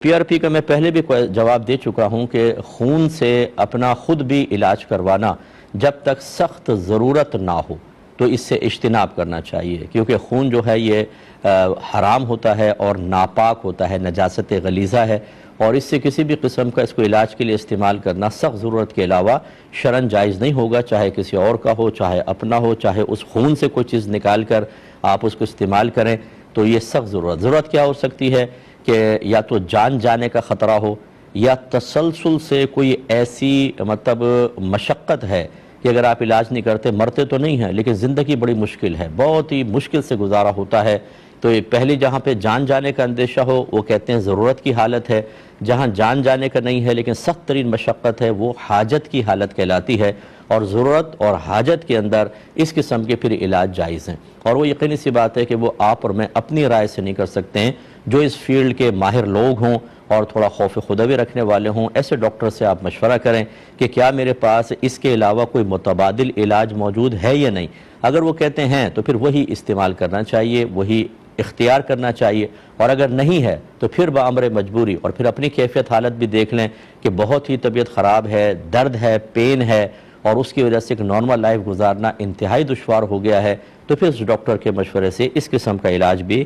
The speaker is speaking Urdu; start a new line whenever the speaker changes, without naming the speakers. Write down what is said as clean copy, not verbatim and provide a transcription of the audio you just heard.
پی آر پی کا میں پہلے بھی جواب دے چکا ہوں کہ خون سے اپنا خود بھی علاج کروانا جب تک سخت ضرورت نہ ہو تو اس سے اجتناب کرنا چاہیے، کیونکہ خون جو ہے یہ حرام ہوتا ہے اور ناپاک ہوتا ہے، نجاست غلیظہ ہے، اور اس سے کسی بھی قسم کا اس کو علاج کے لیے استعمال کرنا سخت ضرورت کے علاوہ شرعاً جائز نہیں ہوگا، چاہے کسی اور کا ہو، چاہے اپنا ہو، چاہے اس خون سے کوئی چیز نکال کر آپ اس کو استعمال کریں تو یہ سخت ضرورت کیا ہو سکتی ہے کہ یا تو جان جانے کا خطرہ ہو، یا تسلسل سے کوئی ایسی مشقت ہے کہ اگر آپ علاج نہیں کرتے مرتے تو نہیں ہیں لیکن زندگی بڑی مشکل ہے، بہت ہی مشکل سے گزارا ہوتا ہے، تو یہ پہلی جہاں پہ جان جانے کا اندیشہ ہو وہ کہتے ہیں ضرورت کی حالت ہے، جہاں جان جانے کا نہیں ہے لیکن سخت ترین مشقت ہے وہ حاجت کی حالت کہلاتی ہے، اور ضرورت اور حاجت کے اندر اس قسم کے پھر علاج جائز ہیں، اور وہ یقینی سی بات ہے کہ وہ آپ اور میں اپنی رائے سے نہیں کر سکتے ہیں، جو اس فیلڈ کے ماہر لوگ ہوں اور تھوڑا خوف خدا بھی رکھنے والے ہوں، ایسے ڈاکٹر سے آپ مشورہ کریں کہ کیا میرے پاس اس کے علاوہ کوئی متبادل علاج موجود ہے یا نہیں۔ اگر وہ کہتے ہیں تو پھر وہی استعمال کرنا چاہیے، وہی اختیار کرنا چاہیے، اور اگر نہیں ہے تو پھر بامر مجبوری اور پھر اپنی کیفیت حالت بھی دیکھ لیں کہ بہت ہی طبیعت خراب ہے، درد ہے، پین ہے، اور اس کی وجہ سے ایک نارمل لائف گزارنا انتہائی دشوار ہو گیا ہے، تو پھر اس ڈاکٹر کے مشورے سے اس قسم کا علاج بھی